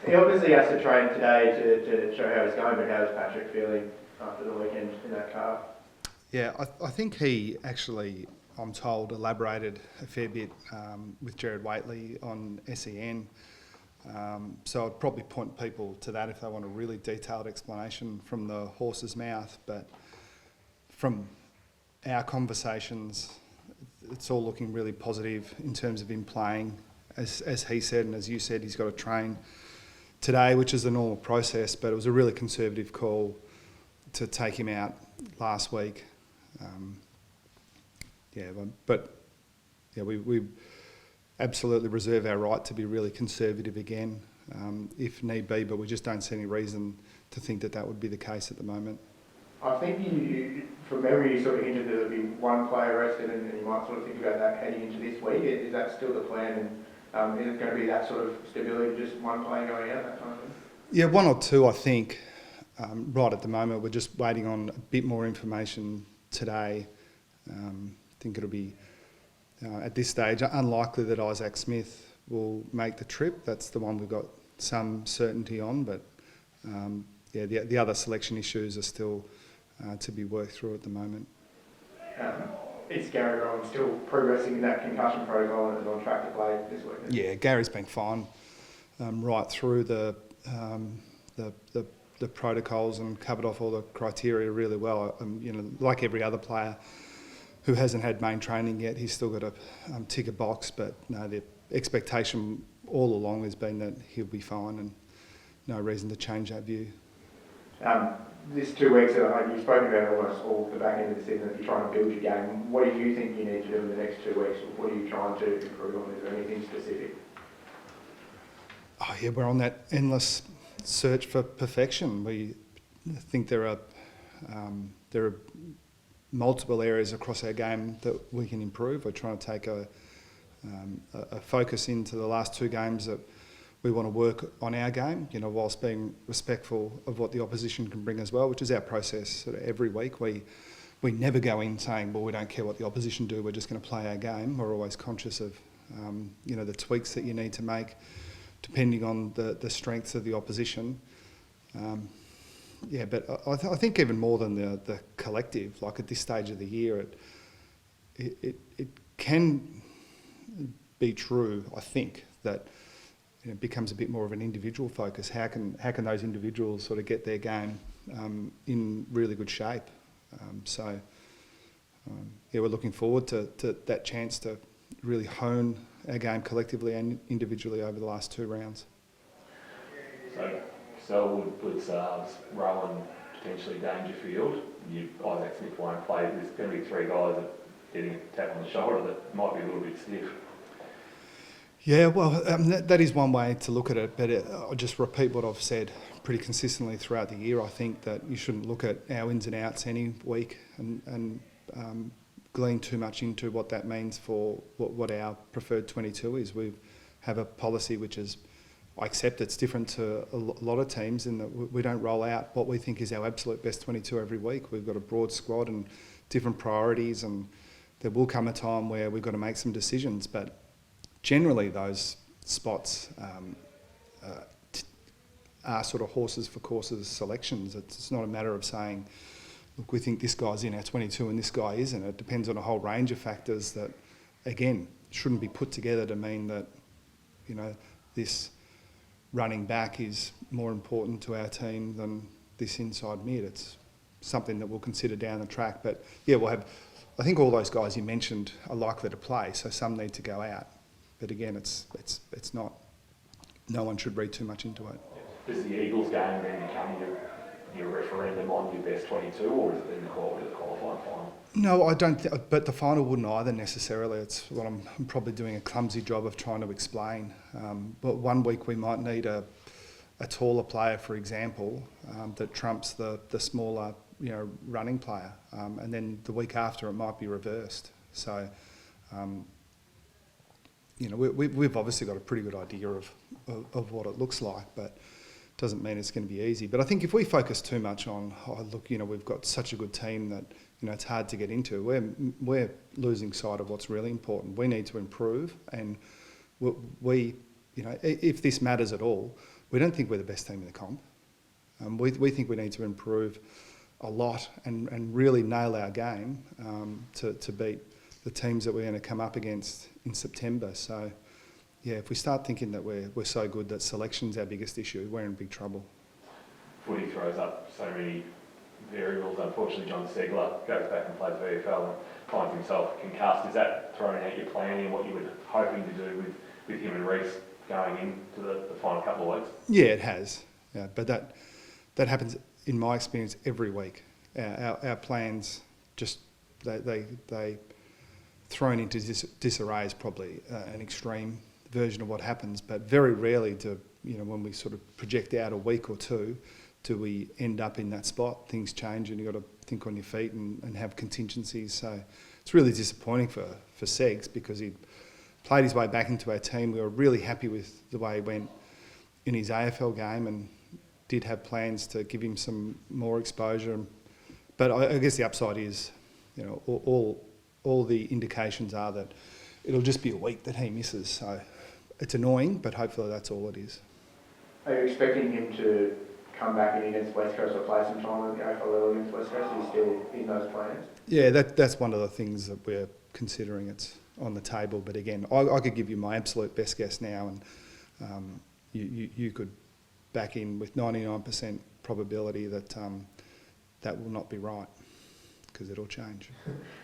He obviously has to train today to show how he's going, but how's Patrick feeling after the weekend in that car? Yeah, I think he actually, I'm told, elaborated a fair bit with Jared Waitley on SEN. So I'd probably point people to that if they want a really detailed explanation from the horse's mouth. But from our conversations, it's all looking really positive in terms of him playing. As he said, and as you said, he's got to train today, which is the normal process, but it was a really conservative call to take him out last week. We absolutely reserve our right to be really conservative again, if need be, but we just don't see any reason to think that that would be the case at the moment. I think from memory, you sort of hinted that there'd be one player rested, and you might sort of think about that heading into this week. Is that still the plan? And is it going to be that sort of stability, just one player going out, that kind of thing? Yeah, one or two, I think. Right at the moment, we're just waiting on a bit more information today. I think it'll be, at this stage, unlikely that Isaac Smith will make the trip. That's the one we've got some certainty on, but the other selection issues are still to be worked through at the moment. Is Gary Rowan still progressing in that concussion protocol and is on track to play this week? Yeah, Gary's been fine right through the protocols and covered off all the criteria really well. Like every other player who hasn't had main training yet, he's still got to tick a box. But no, the expectation all along has been that he'll be fine, and no reason to change that view. This 2 weeks, you've spoken about almost all the back end of the season that you're trying to build your game. What do you think you need to do in the next 2 weeks? What are you trying to improve on? Is there anything specific? Oh yeah, we're on that endless search for perfection. We think there are multiple areas across our game that we can improve. We're trying to take a focus into the last 2 games that we want to work on our game, whilst being respectful of what the opposition can bring as well, which is our process sort of every week. We never go in saying, well, we don't care what the opposition do, we're just going to play our game. We're always conscious of, the tweaks that you need to make depending on the strengths of the opposition. But I think even more than the collective, like at this stage of the year, it can be true, I think, that it becomes a bit more of an individual focus. How can those individuals sort of get their game in really good shape? We're looking forward to that chance to really hone our game collectively and individually over the last 2 rounds. So Selwood, Blitzards, Rowan, potentially Dangerfield. Isaac Smith won't play. There's going to be 3 guys that getting a tap on the shoulder that might be a little bit stiff. Yeah, well, that is one way to look at it, but I'll just repeat what I've said pretty consistently throughout the year. I think that you shouldn't look at our ins and outs any week and glean too much into what that means for what our preferred 22 is. We have a policy which is, I accept it's different to a lot of teams in that we don't roll out what we think is our absolute best 22 every week. We've got a broad squad and different priorities, and there will come a time where we've got to make some decisions, but generally those spots are sort of horses for courses selections. It's not a matter of saying, look, we think this guy's in our 22 and this guy isn't. It depends on a whole range of factors that, again, shouldn't be put together to mean that, this running back is more important to our team than this inside mid. It's something that we'll consider down the track. But yeah, I think all those guys you mentioned are likely to play, so some need to go out. But again, it's not. No one should read too much into it. Does the Eagles game then become your referendum on your best 22, or is it then the quality of the qualifying final? No, I don't. But the final wouldn't either necessarily. It's what I'm probably doing a clumsy job of trying to explain. But one week we might need a taller player, for example, that trumps the smaller, running player, and then the week after it might be reversed. So. We've obviously got a pretty good idea of what it looks like, but it doesn't mean it's going to be easy. But I think if we focus too much on, we've got such a good team that, it's hard to get into, we're losing sight of what's really important. We need to improve, and we if this matters at all, we don't think we're the best team in the comp. We think we need to improve a lot and really nail our game to beat the teams that we're going to come up against in September. So, yeah, if we start thinking that we're so good that selection's our biggest issue, we're in big trouble. Footy throws up so many variables. Unfortunately, John Segler goes back and plays VFL and finds himself concussed. Is that throwing out your planning and what you were hoping to do with him and Reece going into the final couple of weeks? Yeah, it has. Yeah, but that happens, in my experience, every week. Our plans just, they thrown into disarray is probably an extreme version of what happens, but very rarely when we sort of project out a week or two, do we end up in that spot. Things change and you've got to think on your feet and have contingencies. So it's really disappointing for Segs because he played his way back into our team. We were really happy with the way he went in his AFL game and did have plans to give him some more exposure. But I guess the upside is, all the indications are that it'll just be a week that he misses. So it's annoying, but hopefully that's all it is. Are you expecting him to come back in against West Coast or play some time in the AFL level against West Coast? Is he still in those plans? Yeah, that's one of the things that we're considering. It's on the table, but again, I could give you my absolute best guess now, and you could back in with 99% probability that that will not be right because it'll change.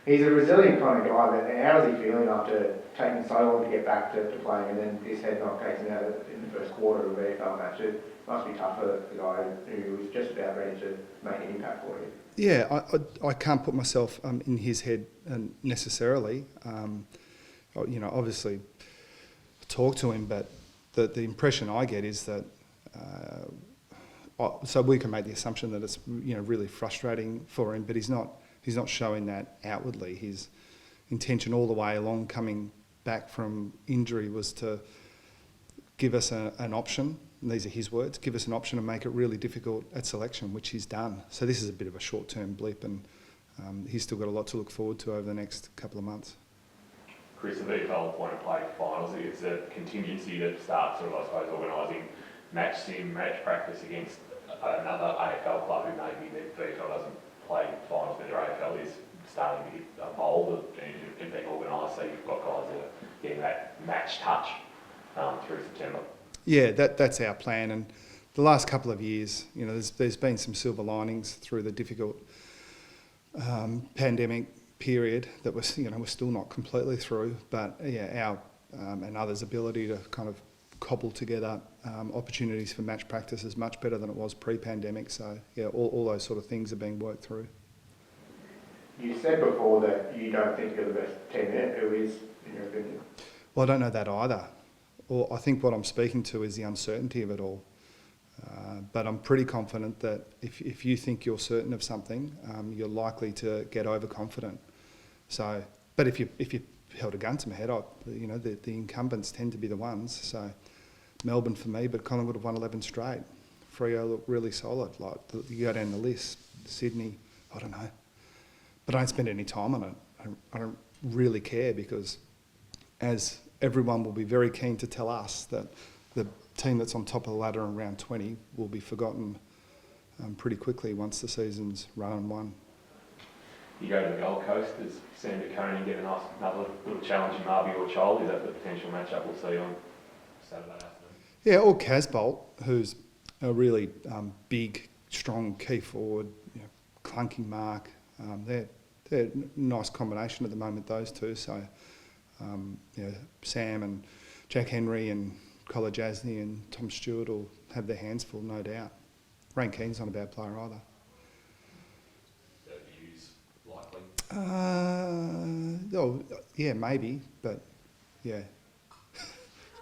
He's a resilient kind of guy, but how is he feeling after taking so long to get back to playing and then this head knock takes him out in the first quarter of a VFL match? It must be tough for the guy who was just about ready to make an impact for you. Yeah, I can't put myself in his head necessarily. Obviously talk to him, but the impression I get is that so we can make the assumption that it's really frustrating for him, but he's not showing that outwardly. His intention all the way along coming back from injury was to give us an option, and these are his words, give us an option and make it really difficult at selection, which he's done. So this is a bit of a short-term blip, and he's still got a lot to look forward to over the next couple of months. Chris, the VFL point of play finals, it's a contingency that starts sort of, I suppose, organising match practice against another AFL club who maybe the VFL doesn't play finals, but their AFL is starting to get a mould and being organised, so you've got guys that are getting that match touch through September. Yeah, that's our plan, and the last couple of years, there's been some silver linings through the difficult pandemic period that we're still not completely through, but yeah, our and others' ability to kind of cobble together opportunities for match practice is much better than it was pre-pandemic. So yeah, all those sort of things are being worked through. You said before that you don't think you're the best team yet. Who is, in your opinion? Well, I don't know that either. Or I think what I'm speaking to is the uncertainty of it all. But I'm pretty confident that if you think you're certain of something, you're likely to get overconfident. So, but if you held a gun to my head, the incumbents tend to be the ones. So Melbourne for me, but Collingwood have won 11 straight. Freo look really solid. Like you go down the list, Sydney, I don't know. But I don't spend any time on it. I don't really care because as everyone will be very keen to tell us that the team that's on top of the ladder in round 20 will be forgotten pretty quickly once the season's run and won. You go to the Gold Coast, does Sam DeConey get another little challenge in Marby or Child? Is that the potential matchup we'll see on Saturday afternoon? Yeah, or Casbolt, who's a really big, strong key forward, clunking mark. They're a nice combination at the moment, those two. So, Sam and Jack Henry and Collar Jasny and Tom Stewart will have their hands full, no doubt. Rain Keen's not a bad player either. Likely? Yeah, maybe, but yeah.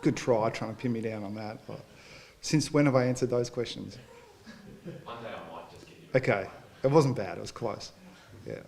Good try trying to pin me down on that. But since when have I answered those questions? One day I might just get you. Okay, it wasn't bad, it was close. Yeah.